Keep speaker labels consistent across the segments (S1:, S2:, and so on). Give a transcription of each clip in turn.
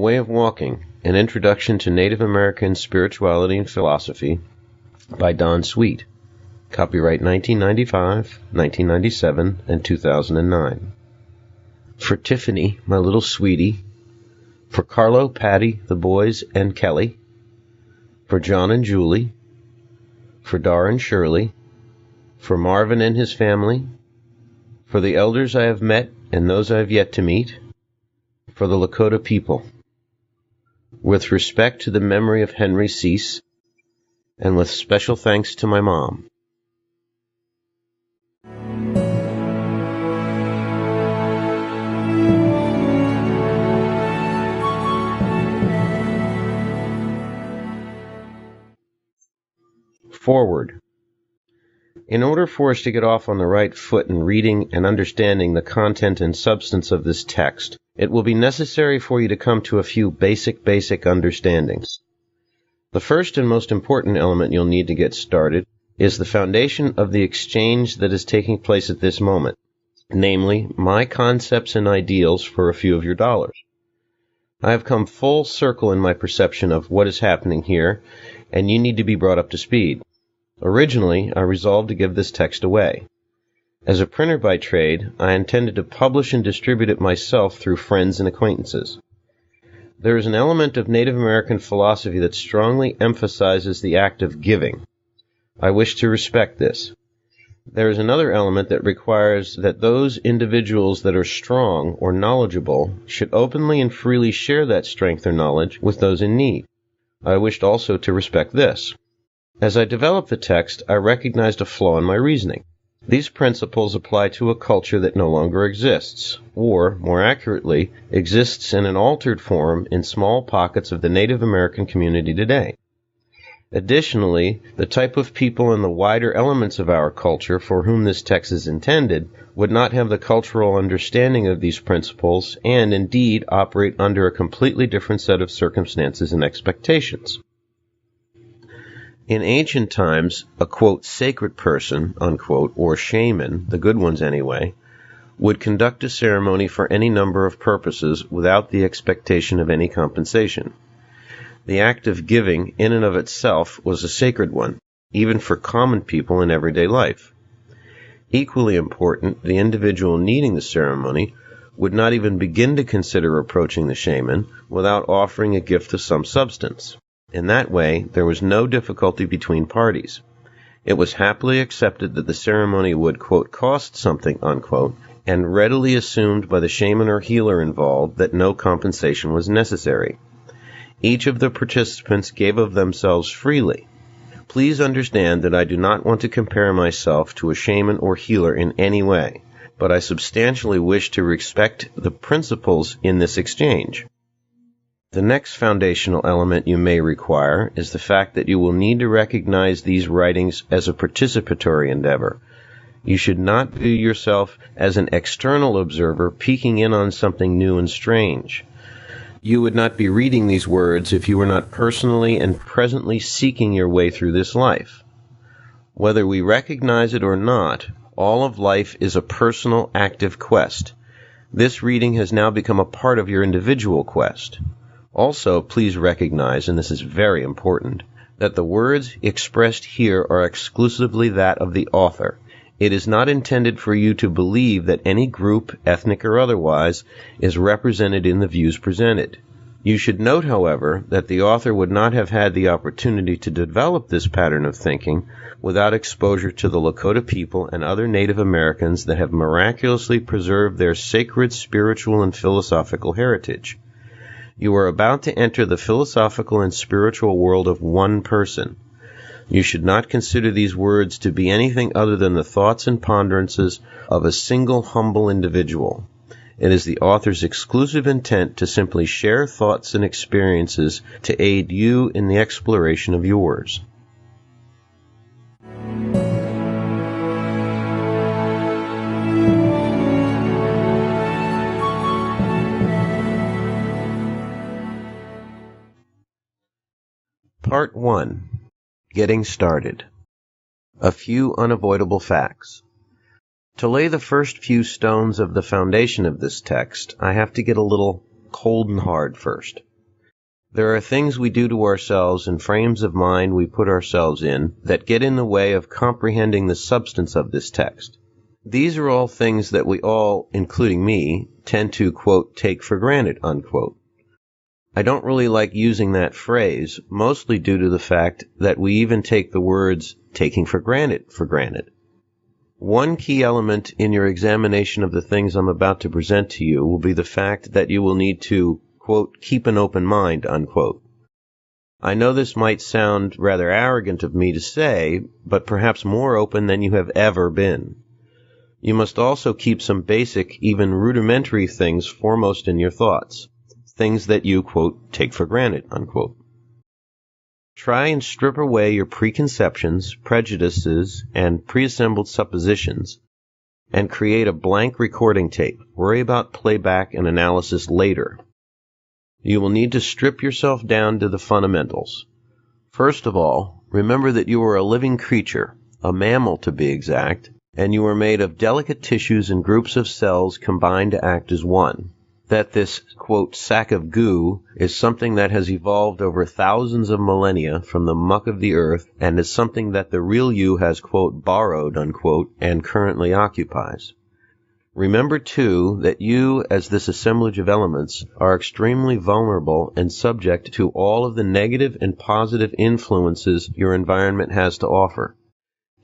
S1: Way of Walking, An Introduction to Native American Spirituality and Philosophy by Don Sweet. Copyright 1995, 1997, and 2009. For Tiffany, my little sweetie. For Carlo, Patty, the boys, and Kelly. For John and Julie. For Dar and Shirley. For Marvin and his family. For the elders I have met and those I have yet to meet. For the Lakota people. With respect to the memory of Henry Cease, and with special thanks to my mom. Forward. In order for us to get off on the right foot in reading and understanding the content and substance of this text, it will be necessary for you to come to a few basic understandings. The first and most important element you'll need to get started is the foundation of the exchange that is taking place at this moment, namely, my concepts and ideals for a few of your dollars. I have come full circle in my perception of what is happening here, and you need to be brought up to speed. Originally, I resolved to give this text away. As a printer by trade, I intended to publish and distribute it myself through friends and acquaintances. There is an element of Native American philosophy that strongly emphasizes the act of giving. I wish to respect this. There is another element that requires that those individuals that are strong or knowledgeable should openly and freely share that strength or knowledge with those in need. I wished also to respect this. As I developed the text, I recognized a flaw in my reasoning. These principles apply to a culture that no longer exists, or, more accurately, exists in an altered form in small pockets of the Native American community today. Additionally, the type of people and the wider elements of our culture for whom this text is intended would not have the cultural understanding of these principles and, indeed, operate under a completely different set of circumstances and expectations. In ancient times, a, quote, sacred person, unquote, or shaman, the good ones anyway, would conduct a ceremony for any number of purposes without the expectation of any compensation. The act of giving, in and of itself, was a sacred one, even for common people in everyday life. Equally important, the individual needing the ceremony would not even begin to consider approaching the shaman without offering a gift of some substance. In that way, there was no difficulty between parties. It was happily accepted that the ceremony would, quote, cost something, unquote, and readily assumed by the shaman or healer involved that no compensation was necessary. Each of the participants gave of themselves freely. Please understand that I do not want to compare myself to a shaman or healer in any way, but I substantially wish to respect the principles in this exchange. The next foundational element you may require is the fact that you will need to recognize these writings as a participatory endeavor. You should not view yourself as an external observer peeking in on something new and strange. You would not be reading these words if you were not personally and presently seeking your way through this life. Whether we recognize it or not, all of life is a personal, active quest. This reading has now become a part of your individual quest. Also, please recognize, and this is very important, that the words expressed here are exclusively that of the author. It is not intended for you to believe that any group, ethnic or otherwise, is represented in the views presented. You should note, however, that the author would not have had the opportunity to develop this pattern of thinking without exposure to the Lakota people and other Native Americans that have miraculously preserved their sacred spiritual and philosophical heritage. You are about to enter the philosophical and spiritual world of one person. You should not consider these words to be anything other than the thoughts and ponderances of a single humble individual. It is the author's exclusive intent to simply share thoughts and experiences to aid you in the exploration of yours. Part 1. Getting Started. A few unavoidable facts. To lay the first few stones of the foundation of this text, I have to get a little cold and hard first. There are things we do to ourselves and frames of mind we put ourselves in that get in the way of comprehending the substance of this text. These are all things that we all, including me, tend to, quote, take for granted, unquote. I don't really like using that phrase, mostly due to the fact that we even take the words taking for granted. One key element in your examination of the things I'm about to present to you will be the fact that you will need to, quote, keep an open mind, unquote. I know this might sound rather arrogant of me to say, but perhaps more open than you have ever been. You must also keep some basic, even rudimentary things foremost in your thoughts, things that you, quote, take for granted, unquote. Try and strip away your preconceptions, prejudices, and preassembled suppositions, and create a blank recording tape. Worry about playback and analysis later. You will need to strip yourself down to the fundamentals. First of all, remember that you are a living creature, a mammal to be exact, and you are made of delicate tissues and groups of cells combined to act as one. That this, quote, sack of goo is something that has evolved over thousands of millennia from the muck of the earth and is something that the real you has, quote, borrowed, unquote, and currently occupies. Remember, too, that you, as this assemblage of elements, are extremely vulnerable and subject to all of the negative and positive influences your environment has to offer.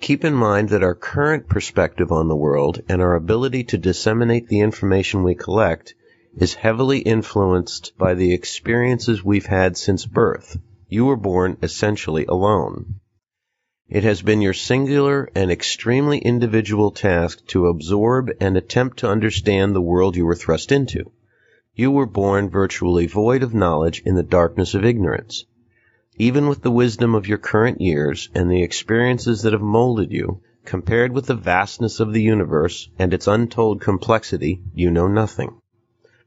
S1: Keep in mind that our current perspective on the world and our ability to disseminate the information we collect is heavily influenced by the experiences we've had since birth. You were born essentially alone. It has been your singular and extremely individual task to absorb and attempt to understand the world you were thrust into. You were born virtually void of knowledge in the darkness of ignorance. Even with the wisdom of your current years and the experiences that have molded you, compared with the vastness of the universe and its untold complexity, you know nothing.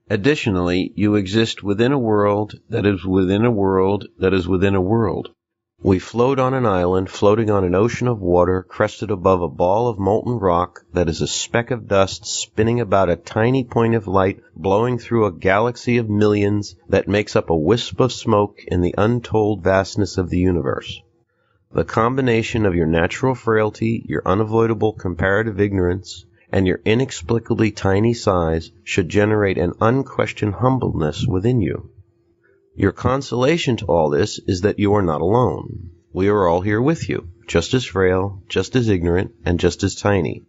S1: Additionally, you exist within a world that is within a world that is within a world. We float on an island floating on an ocean of water crested above a ball of molten rock that is a speck of dust spinning about a tiny point of light blowing through a galaxy of millions that makes up a wisp of smoke in the untold vastness of the universe. The combination of your natural frailty, your unavoidable comparative ignorance, and your inexplicably tiny size should generate an unquestioned humbleness within you. Your consolation to all this is that you are not alone. We are all here with you, just as frail, just as ignorant, and just as tiny.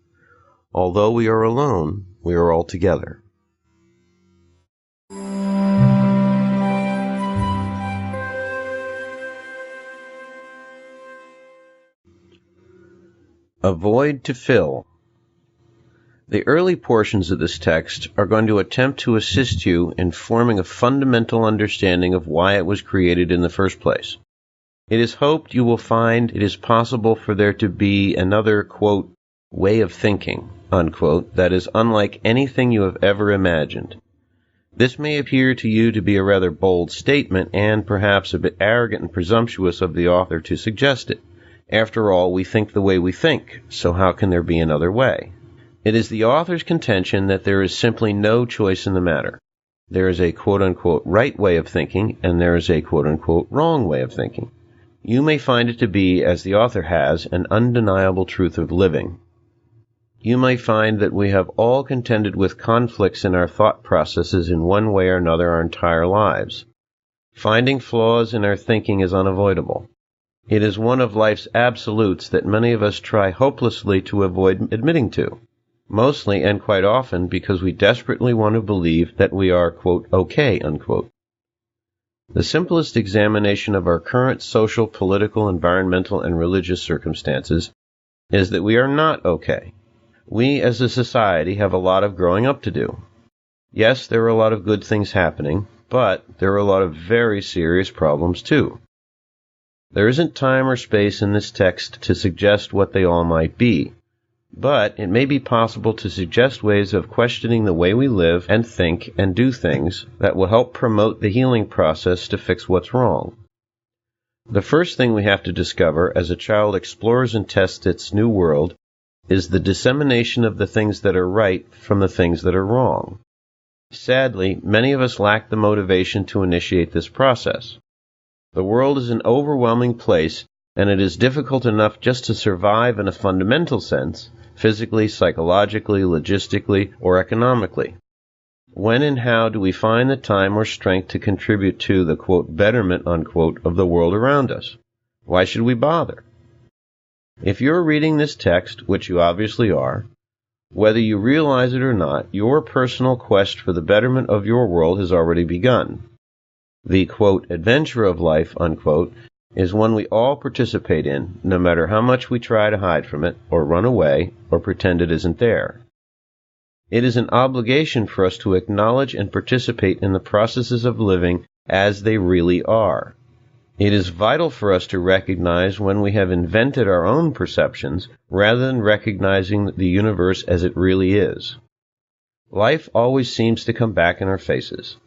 S1: Although we are alone, we are all together. A void to fill. The early portions of this text are going to attempt to assist you in forming a fundamental understanding of why it was created in the first place. It is hoped you will find it is possible for there to be another, quote, way of thinking, unquote, that is unlike anything you have ever imagined. This may appear to you to be a rather bold statement and perhaps a bit arrogant and presumptuous of the author to suggest it. After all, we think the way we think, so how can there be another way? It is the author's contention that there is simply no choice in the matter. There is a quote-unquote right way of thinking, and there is a quote-unquote wrong way of thinking. You may find it to be, as the author has, an undeniable truth of living. You may find that we have all contended with conflicts in our thought processes in one way or another our entire lives. Finding flaws in our thinking is unavoidable. It is one of life's absolutes that many of us try hopelessly to avoid admitting to. Mostly and quite often because we desperately want to believe that we are, quote, okay, unquote. The simplest examination of our current social, political, environmental, and religious circumstances is that we are not okay. We as a society have a lot of growing up to do. Yes, there are a lot of good things happening, but there are a lot of very serious problems too. There isn't time or space in this text to suggest what they all might be. But it may be possible to suggest ways of questioning the way we live and think and do things that will help promote the healing process to fix what's wrong. The first thing we have to discover as a child explores and tests its new world is the dissemination of the things that are right from the things that are wrong. Sadly, many of us lack the motivation to initiate this process. The world is an overwhelming place, and it is difficult enough just to survive in a fundamental sense, physically, psychologically, logistically, or economically. When and how do we find the time or strength to contribute to the, quote, betterment, unquote, of the world around us? Why should we bother? If you're reading this text, which you obviously are, whether you realize it or not, your personal quest for the betterment of your world has already begun. The, quote, adventure of life, unquote, is one we all participate in, no matter how much we try to hide from it, or run away, or pretend it isn't there. It is an obligation for us to acknowledge and participate in the processes of living as they really are. It is vital for us to recognize when we have invented our own perceptions rather than recognizing the universe as it really is. Life always seems to come back in our faces.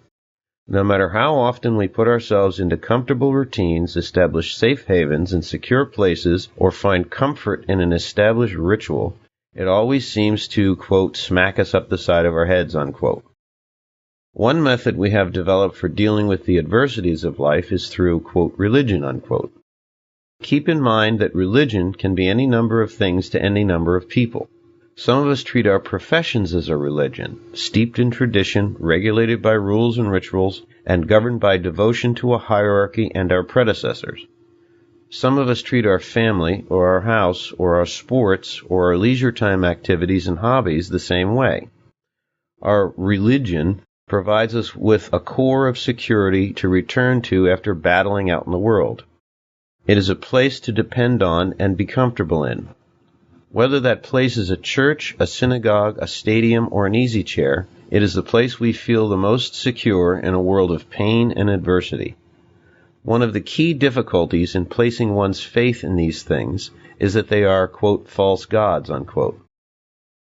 S1: No matter how often we put ourselves into comfortable routines, establish safe havens and secure places, or find comfort in an established ritual, it always seems to, quote, smack us up the side of our heads, unquote. One method we have developed for dealing with the adversities of life is through, quote, religion, unquote. Keep in mind that religion can be any number of things to any number of people. Some of us treat our professions as a religion, steeped in tradition, regulated by rules and rituals, and governed by devotion to a hierarchy and our predecessors. Some of us treat our family, or our house, or our sports, or our leisure time activities and hobbies the same way. Our religion provides us with a core of security to return to after battling out in the world. It is a place to depend on and be comfortable in. Whether that place is a church, a synagogue, a stadium, or an easy chair, it is the place we feel the most secure in a world of pain and adversity. One of the key difficulties in placing one's faith in these things is that they are, quote, false gods, unquote.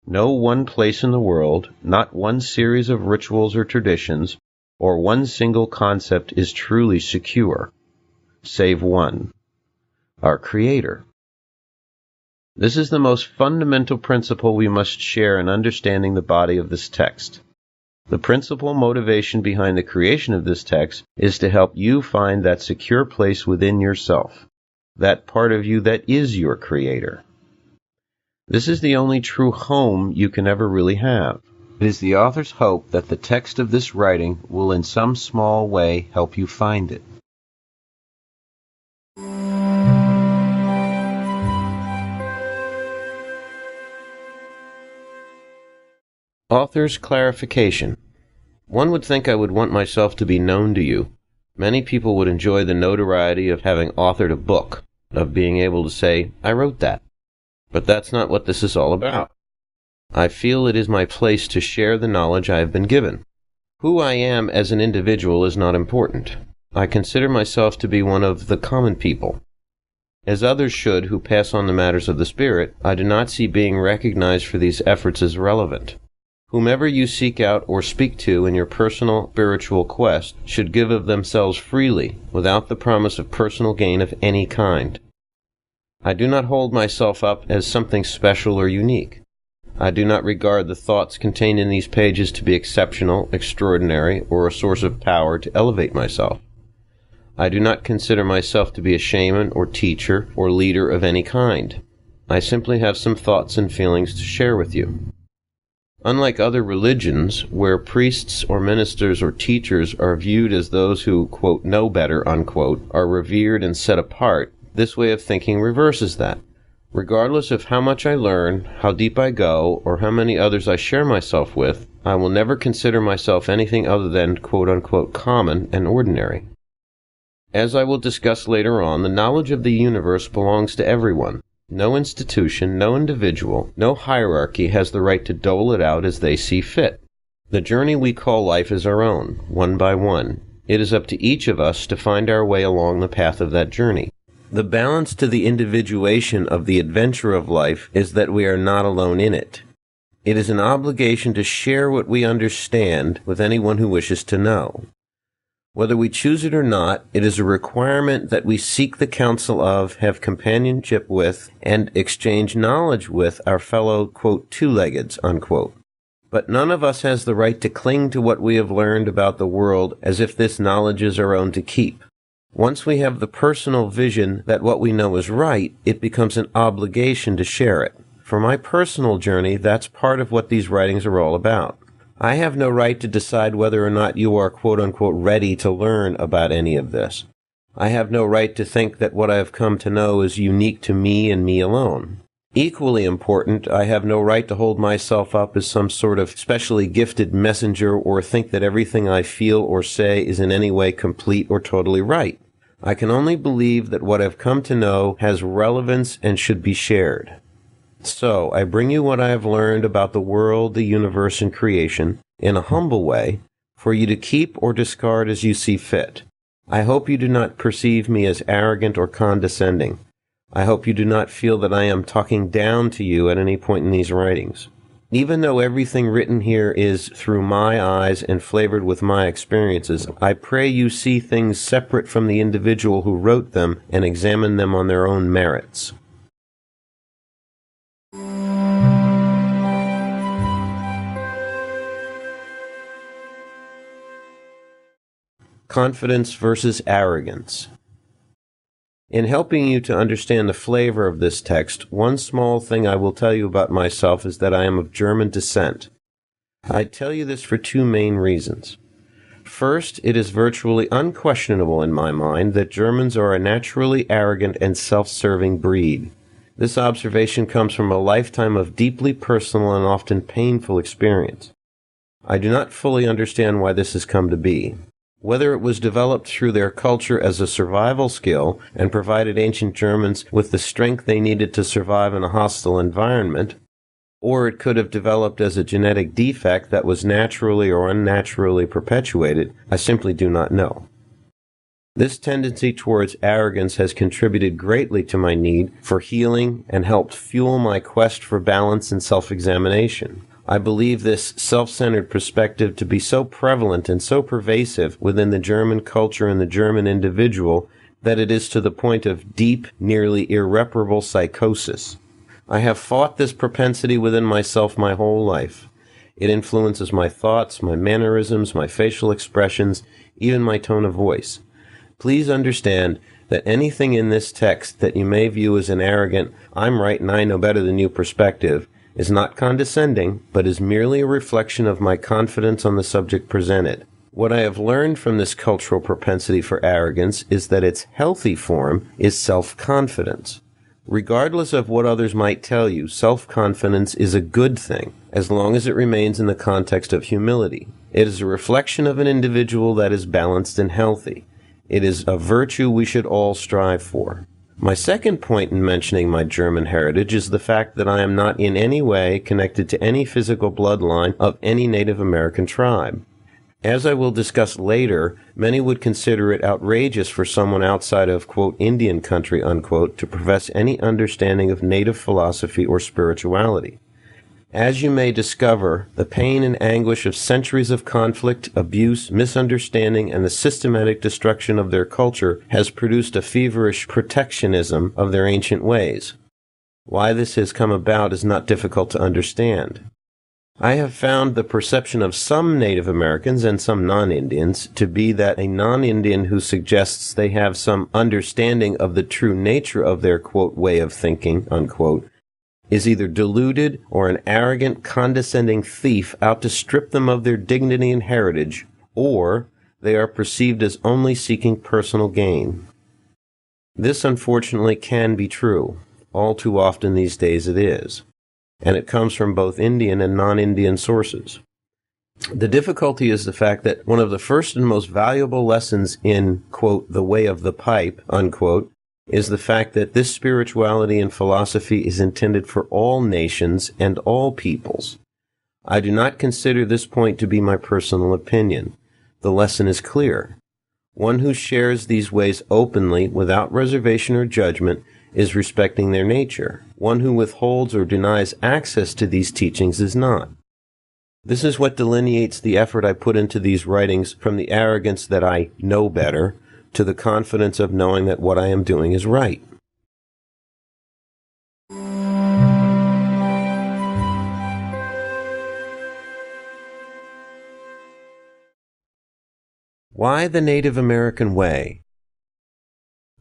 S1: No one place in the world, not one series of rituals or traditions, or one single concept is truly secure, save one, our Creator. This is the most fundamental principle we must share in understanding the body of this text. The principal motivation behind the creation of this text is to help you find that secure place within yourself, that part of you that is your Creator. This is the only true home you can ever really have. It is the author's hope that the text of this writing will in some small way help you find it. Author's clarification. One would think I would want myself to be known to you. Many people would enjoy the notoriety of having authored a book, of being able to say, I wrote that. But that's not what this is all about. I feel it is my place to share the knowledge I have been given. Who I am as an individual is not important. I consider myself to be one of the common people. As others should who pass on the matters of the Spirit, I do not see being recognized for these efforts as relevant. Whomever you seek out or speak to in your personal spiritual quest should give of themselves freely, without the promise of personal gain of any kind. I do not hold myself up as something special or unique. I do not regard the thoughts contained in these pages to be exceptional, extraordinary, or a source of power to elevate myself. I do not consider myself to be a shaman or teacher or leader of any kind. I simply have some thoughts and feelings to share with you. Unlike other religions, where priests or ministers or teachers are viewed as those who, quote, know better, unquote, are revered and set apart, this way of thinking reverses that. Regardless of how much I learn, how deep I go, or how many others I share myself with, I will never consider myself anything other than, quote, unquote, common and ordinary. As I will discuss later on, the knowledge of the universe belongs to everyone. No institution, no individual, no hierarchy has the right to dole it out as they see fit. The journey we call life is our own, one by one. It is up to each of us to find our way along the path of that journey. The balance to the individuation of the adventure of life is that we are not alone in it. It is an obligation to share what we understand with anyone who wishes to know. Whether we choose it or not, it is a requirement that we seek the counsel of, have companionship with, and exchange knowledge with our fellow, quote, two-leggeds, unquote. But none of us has the right to cling to what we have learned about the world as if this knowledge is our own to keep. Once we have the personal vision that what we know is right, it becomes an obligation to share it. For my personal journey, that's part of what these writings are all about. I have no right to decide whether or not you are quote-unquote ready to learn about any of this. I have no right to think that what I have come to know is unique to me and me alone. Equally important, I have no right to hold myself up as some sort of specially gifted messenger or think that everything I feel or say is in any way complete or totally right. I can only believe that what I've come to know has relevance and should be shared. So, I bring you what I have learned about the world, the universe, and creation in a humble way for you to keep or discard as you see fit. I hope you do not perceive me as arrogant or condescending. I hope you do not feel that I am talking down to you at any point in these writings. Even though everything written here is through my eyes and flavored with my experiences, I pray you see things separate from the individual who wrote them and examine them on their own merits. Confidence versus arrogance. In helping you to understand the flavor of this text, one small thing I will tell you about myself is that I am of German descent. I tell you this for two main reasons. First, it is virtually unquestionable in my mind that Germans are a naturally arrogant and self-serving breed. This observation comes from a lifetime of deeply personal and often painful experience. I do not fully understand why this has come to be. Whether it was developed through their culture as a survival skill and provided ancient Germans with the strength they needed to survive in a hostile environment, or it could have developed as a genetic defect that was naturally or unnaturally perpetuated, I simply do not know. This tendency towards arrogance has contributed greatly to my need for healing and helped fuel my quest for balance and self-examination. I believe this self-centered perspective to be so prevalent and so pervasive within the German culture and the German individual that it is to the point of deep, nearly irreparable psychosis. I have fought this propensity within myself my whole life. It influences my thoughts, my mannerisms, my facial expressions, even my tone of voice. Please understand that anything in this text that you may view as an arrogant, I'm right and I know better than you perspective, is not condescending, but is merely a reflection of my confidence on the subject presented. What I have learned from this cultural propensity for arrogance is that its healthy form is self-confidence. Regardless of what others might tell you, self-confidence is a good thing, as long as it remains in the context of humility. It is a reflection of an individual that is balanced and healthy. It is a virtue we should all strive for. My second point in mentioning my German heritage is the fact that I am not in any way connected to any physical bloodline of any Native American tribe. As I will discuss later, many would consider it outrageous for someone outside of, quote, Indian country, unquote, to profess any understanding of Native philosophy or spirituality. As you may discover, the pain and anguish of centuries of conflict, abuse, misunderstanding, and the systematic destruction of their culture has produced a feverish protectionism of their ancient ways. Why this has come about is not difficult to understand. I have found the perception of some Native Americans and some non-Indians to be that a non-Indian who suggests they have some understanding of the true nature of their, quote, way of thinking, unquote, is either deluded or an arrogant, condescending thief out to strip them of their dignity and heritage, or they are perceived as only seeking personal gain. This, unfortunately, can be true. All too often these days it is. And it comes from both Indian and non-Indian sources. The difficulty is the fact that one of the first and most valuable lessons in, quote, the way of the pipe, unquote, is the fact that this spirituality and philosophy is intended for all nations and all peoples. I do not consider this point to be my personal opinion. The lesson is clear. One who shares these ways openly, without reservation or judgment, is respecting their nature. One who withholds or denies access to these teachings is not. This is what delineates the effort I put into these writings from the arrogance that I know better to the confidence of knowing that what I am doing is right. Why the Native American way?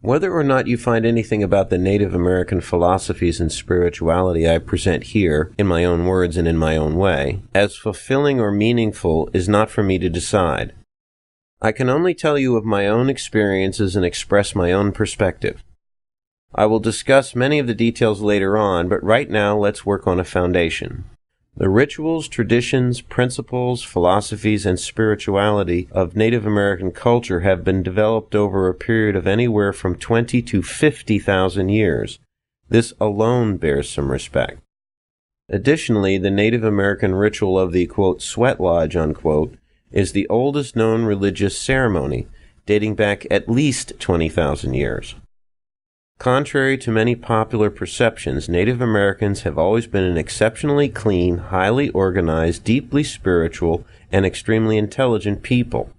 S1: Whether or not you find anything about the Native American philosophies and spirituality I present here, in my own words and in my own way, as fulfilling or meaningful is not for me to decide. I can only tell you of my own experiences and express my own perspective. I will discuss many of the details later on, but right now let's work on a foundation. The rituals, traditions, principles, philosophies, and spirituality of Native American culture have been developed over a period of anywhere from 20 to 50,000 years. This alone bears some respect. Additionally, the Native American ritual of the, quote, sweat lodge, unquote, is the oldest known religious ceremony, dating back at least 20,000 years. Contrary to many popular perceptions, Native Americans have always been an exceptionally clean, highly organized, deeply spiritual, and extremely intelligent people.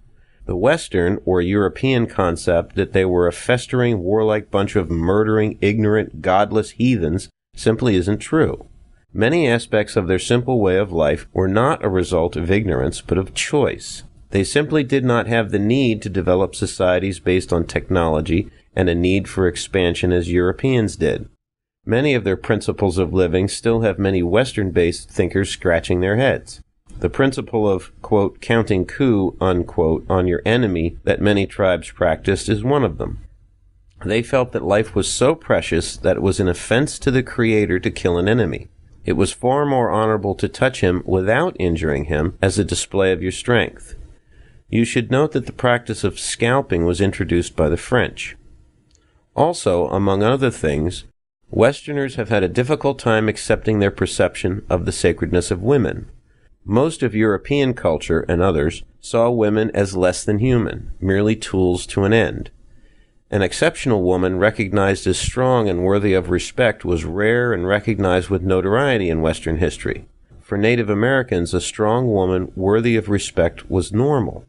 S1: The Western or European concept that they were a festering, warlike bunch of murdering, ignorant, godless heathens simply isn't true. Many aspects of their simple way of life were not a result of ignorance, but of choice. They simply did not have the need to develop societies based on technology and a need for expansion as Europeans did. Many of their principles of living still have many Western-based thinkers scratching their heads. The principle of, quote, counting coup, unquote, on your enemy that many tribes practiced is one of them. They felt that life was so precious that it was an offense to the Creator to kill an enemy. It was far more honorable to touch him without injuring him as a display of your strength. You should note that the practice of scalping was introduced by the French. Also, among other things, Westerners have had a difficult time accepting their perception of the sacredness of women. Most of European culture and others saw women as less than human, merely tools to an end. An exceptional woman recognized as strong and worthy of respect was rare and recognized with notoriety in Western history. For Native Americans, a strong woman worthy of respect was normal.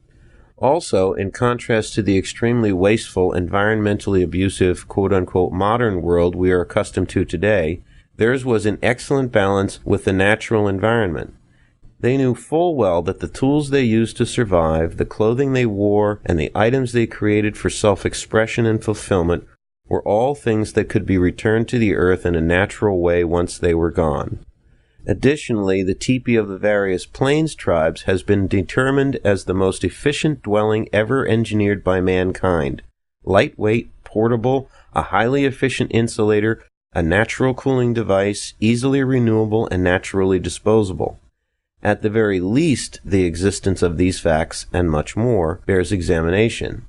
S1: Also, in contrast to the extremely wasteful, environmentally abusive, quote-unquote, modern world we are accustomed to today, theirs was an excellent balance with the natural environment. They knew full well that the tools they used to survive, the clothing they wore, and the items they created for self-expression and fulfillment were all things that could be returned to the earth in a natural way once they were gone. Additionally, the teepee of the various Plains tribes has been determined as the most efficient dwelling ever engineered by mankind. Lightweight, portable, a highly efficient insulator, a natural cooling device, easily renewable and naturally disposable. At the very least, the existence of these facts, and much more, bears examination.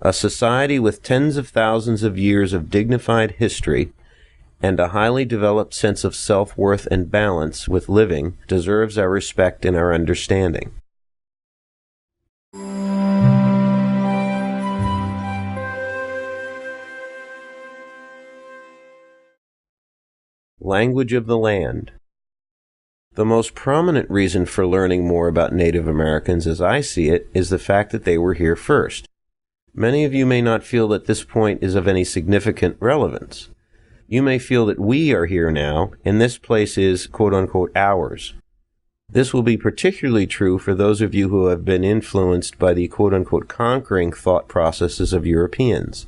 S1: A society with tens of thousands of years of dignified history and a highly developed sense of self-worth and balance with living deserves our respect and our understanding. Language of the land. The most prominent reason for learning more about Native Americans, as I see it, is the fact that they were here first. Many of you may not feel that this point is of any significant relevance. You may feel that we are here now, and this place is, quote-unquote, ours. This will be particularly true for those of you who have been influenced by the, quote-unquote, conquering thought processes of Europeans.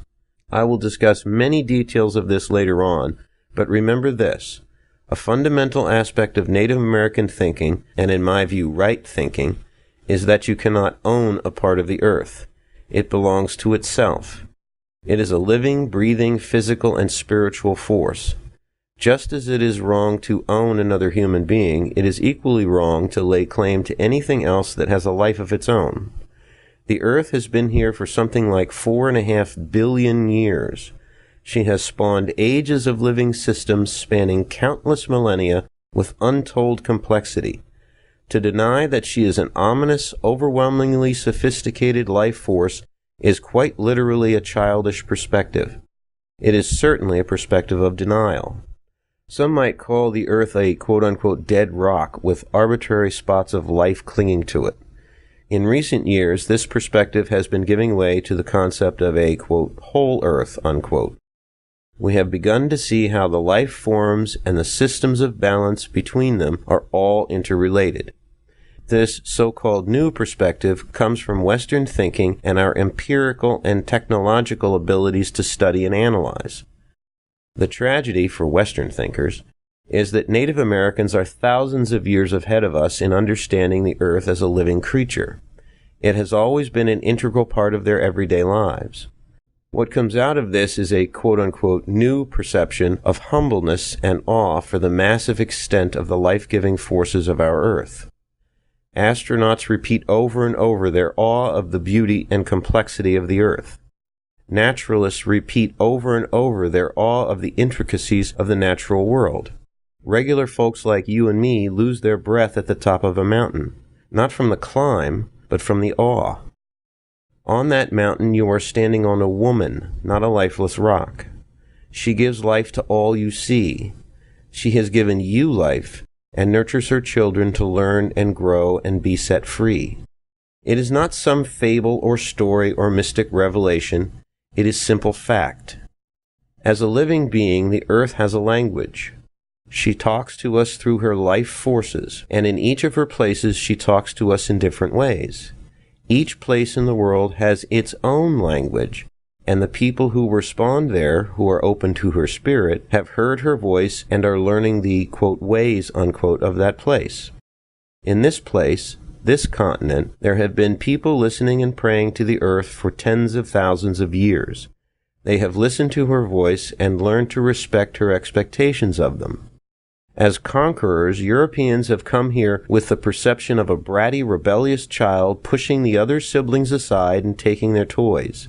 S1: I will discuss many details of this later on, but remember this. A fundamental aspect of Native American thinking, and in my view right thinking, is that you cannot own a part of the earth. It belongs to itself. It is a living, breathing, physical, and spiritual force. Just as it is wrong to own another human being, it is equally wrong to lay claim to anything else that has a life of its own. The earth has been here for something like 4.5 billion years. She has spawned ages of living systems spanning countless millennia with untold complexity. To deny that she is an ominous, overwhelmingly sophisticated life force is quite literally a childish perspective. It is certainly a perspective of denial. Some might call the earth a quote-unquote dead rock with arbitrary spots of life clinging to it. In recent years, this perspective has been giving way to the concept of a, quote, whole earth, unquote. We have begun to see how the life forms and the systems of balance between them are all interrelated. This so-called new perspective comes from Western thinking and our empirical and technological abilities to study and analyze. The tragedy for Western thinkers is that Native Americans are thousands of years ahead of us in understanding the earth as a living creature. It has always been an integral part of their everyday lives. What comes out of this is a quote-unquote new perception of humbleness and awe for the massive extent of the life-giving forces of our earth. Astronauts repeat over and over their awe of the beauty and complexity of the earth. Naturalists repeat over and over their awe of the intricacies of the natural world. Regular folks like you and me lose their breath at the top of a mountain, not from the climb, but from the awe. On that mountain you are standing on a woman, not a lifeless rock. She gives life to all you see. She has given you life and nurtures her children to learn and grow and be set free. It is not some fable or story or mystic revelation. It is simple fact. As a living being, the earth has a language. She talks to us through her life forces, and in each of her places she talks to us in different ways. Each place in the world has its own language, and the people who respond there, who are open to her spirit, have heard her voice and are learning the, quote, ways, unquote, of that place. In this place, this continent, there have been people listening and praying to the earth for tens of thousands of years. They have listened to her voice and learned to respect her expectations of them. As conquerors, Europeans have come here with the perception of a bratty, rebellious child pushing the other siblings aside and taking their toys.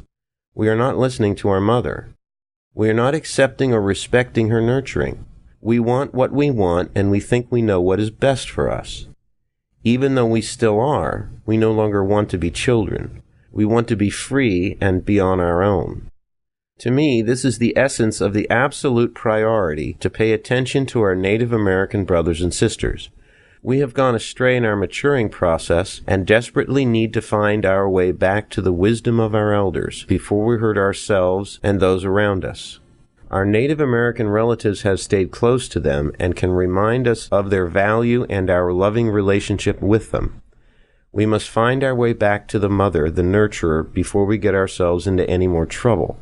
S1: We are not listening to our mother. We are not accepting or respecting her nurturing. We want what we want, and we think we know what is best for us. Even though we still are, we no longer want to be children. We want to be free and be on our own. To me, this is the essence of the absolute priority to pay attention to our Native American brothers and sisters. We have gone astray in our maturing process and desperately need to find our way back to the wisdom of our elders before we hurt ourselves and those around us. Our Native American relatives have stayed close to them and can remind us of their value and our loving relationship with them. We must find our way back to the mother, the nurturer, before we get ourselves into any more trouble.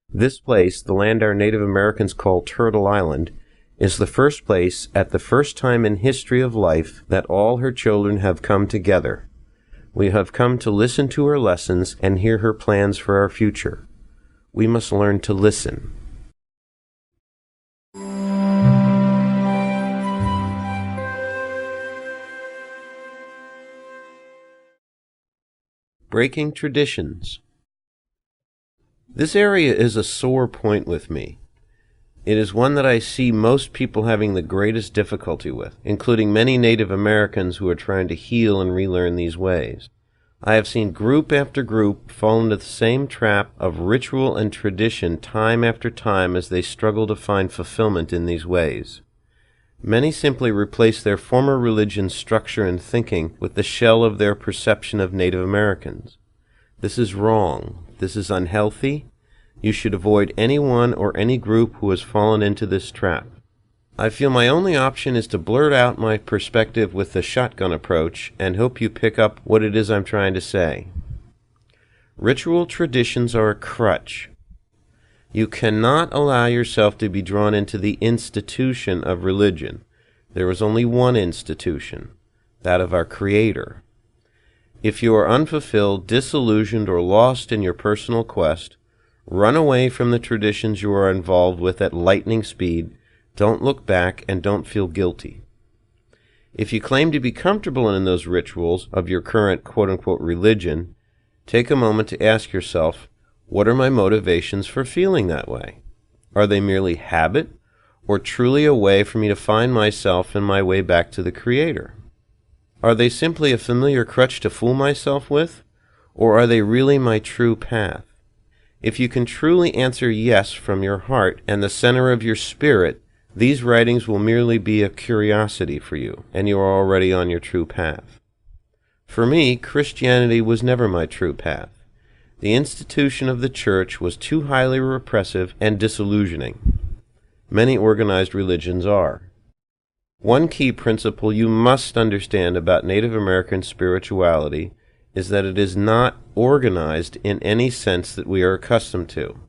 S1: This place, the land our Native Americans call Turtle Island, is the first place at the first time in history of life that all her children have come together. We have come to listen to her lessons and hear her plans for our future. We must learn to listen. Breaking traditions. This area is a sore point with me. It is one that I see most people having the greatest difficulty with, including many Native Americans who are trying to heal and relearn these ways. I have seen group after group fall into the same trap of ritual and tradition time after time as they struggle to find fulfillment in these ways. Many simply replace their former religion's structure and thinking with the shell of their perception of Native Americans. This is wrong. This is unhealthy. You should avoid anyone or any group who has fallen into this trap. I feel my only option is to blurt out my perspective with the shotgun approach and hope you pick up what it is I'm trying to say. Ritual traditions are a crutch. You cannot allow yourself to be drawn into the institution of religion. There is only one institution, that of our Creator. If you are unfulfilled, disillusioned, or lost in your personal quest, run away from the traditions you are involved with at lightning speed. Don't look back and don't feel guilty. If you claim to be comfortable in those rituals of your current quote-unquote religion, take a moment to ask yourself, what are my motivations for feeling that way? Are they merely habit, or truly a way for me to find myself and my way back to the Creator? Are they simply a familiar crutch to fool myself with, or are they really my true path? If you can truly answer yes from your heart and the center of your spirit, these writings will merely be a curiosity for you, and you are already on your true path. For me, Christianity was never my true path. The institution of the church was too highly repressive and disillusioning. Many organized religions are. One key principle you must understand about Native American spirituality is that it is not organized in any sense that we are accustomed to.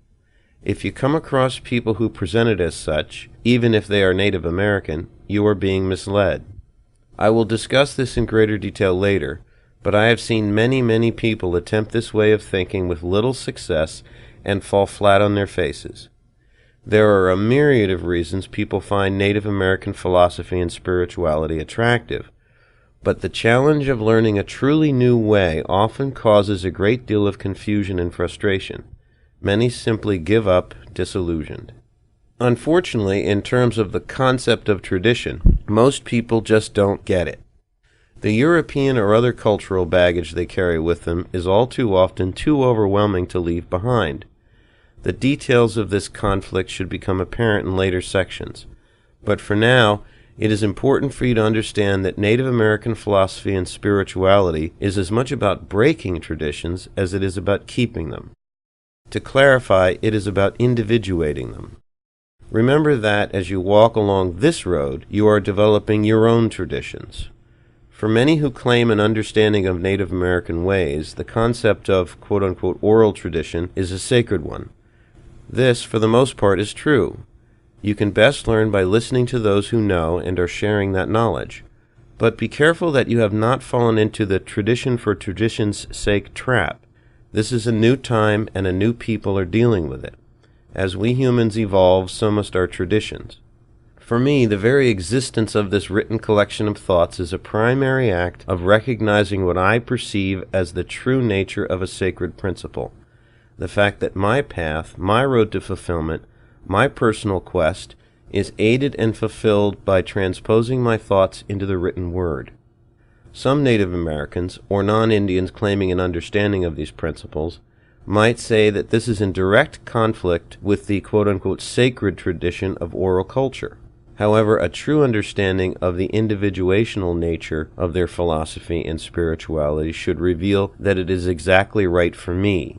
S1: If you come across people who present it as such, even if they are Native American, you are being misled. I will discuss this in greater detail later, but I have seen many people attempt this way of thinking with little success and fall flat on their faces. There are a myriad of reasons people find Native American philosophy and spirituality attractive, but the challenge of learning a truly new way often causes a great deal of confusion and frustration. Many simply give up, disillusioned. Unfortunately, in terms of the concept of tradition, most people just don't get it. The European or other cultural baggage they carry with them is all too often too overwhelming to leave behind. The details of this conflict should become apparent in later sections, but for now, it is important for you to understand that Native American philosophy and spirituality is as much about breaking traditions as it is about keeping them. To clarify, it is about individuating them. Remember that as you walk along this road, you are developing your own traditions. For many who claim an understanding of Native American ways, the concept of quote-unquote oral tradition is a sacred one. This, for the most part, is true. You can best learn by listening to those who know and are sharing that knowledge. But be careful that you have not fallen into the tradition for tradition's sake trap. This is a new time, and a new people are dealing with it. As we humans evolve, so must our traditions. For me, the very existence of this written collection of thoughts is a primary act of recognizing what I perceive as the true nature of a sacred principle. The fact that my path, my road to fulfillment, my personal quest, is aided and fulfilled by transposing my thoughts into the written word. Some Native Americans, or non-Indians claiming an understanding of these principles, might say that this is in direct conflict with the quote-unquote sacred tradition of oral culture. However, a true understanding of the individuational nature of their philosophy and spirituality should reveal that it is exactly right for me.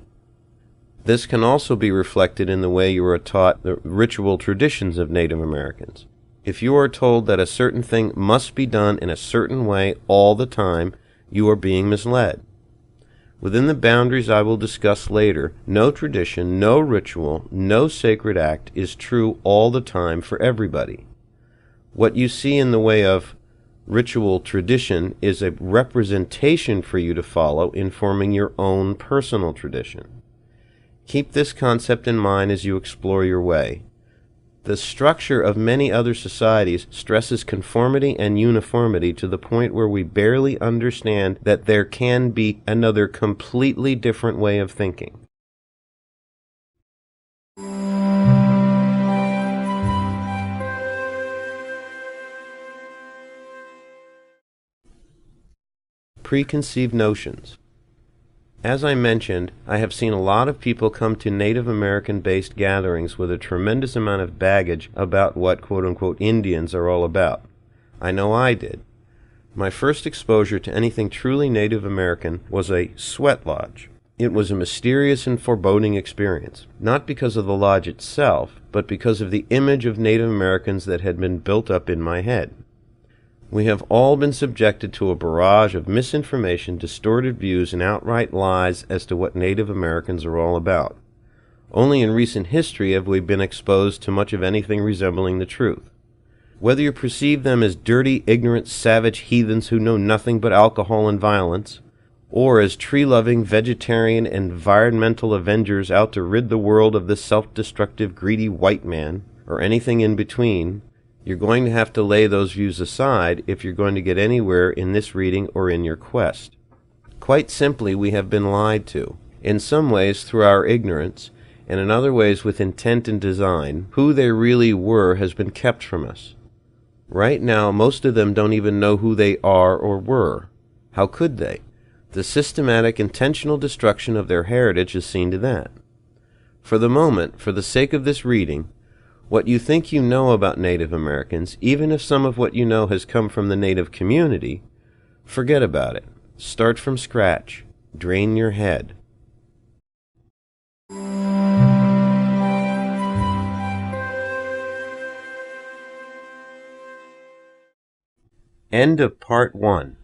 S1: This can also be reflected in the way you are taught the ritual traditions of Native Americans. If you are told that a certain thing must be done in a certain way all the time, you are being misled. Within the boundaries I will discuss later, no tradition, no ritual, no sacred act is true all the time for everybody. What you see in the way of ritual tradition is a representation for you to follow in forming your own personal tradition. Keep this concept in mind as you explore your way. The structure of many other societies stresses conformity and uniformity to the point where we barely understand that there can be another completely different way of thinking. Preconceived notions. As I mentioned, I have seen a lot of people come to Native American-based gatherings with a tremendous amount of baggage about what quote-unquote Indians are all about. I know I did. My first exposure to anything truly Native American was a sweat lodge. It was a mysterious and foreboding experience, not because of the lodge itself, but because of the image of Native Americans that had been built up in my head. We have all been subjected to a barrage of misinformation, distorted views, and outright lies as to what Native Americans are all about. Only in recent history have we been exposed to much of anything resembling the truth. Whether you perceive them as dirty, ignorant, savage heathens who know nothing but alcohol and violence, or as tree-loving, vegetarian, environmental avengers out to rid the world of the self-destructive, greedy white man, or anything in between, you're going to have to lay those views aside if you're going to get anywhere in this reading or in your quest. Quite simply, we have been lied to, in some ways through our ignorance, and in other ways with intent and design. Who they really were has been kept from us. Right now, most of them don't even know who they are or were. How could they? The systematic, intentional destruction of their heritage is seen to that. For the moment, for the sake of this reading, what you think you know about Native Americans, even if some of what you know has come from the Native community, forget about it. Start from scratch. Drain your head. End of part 1.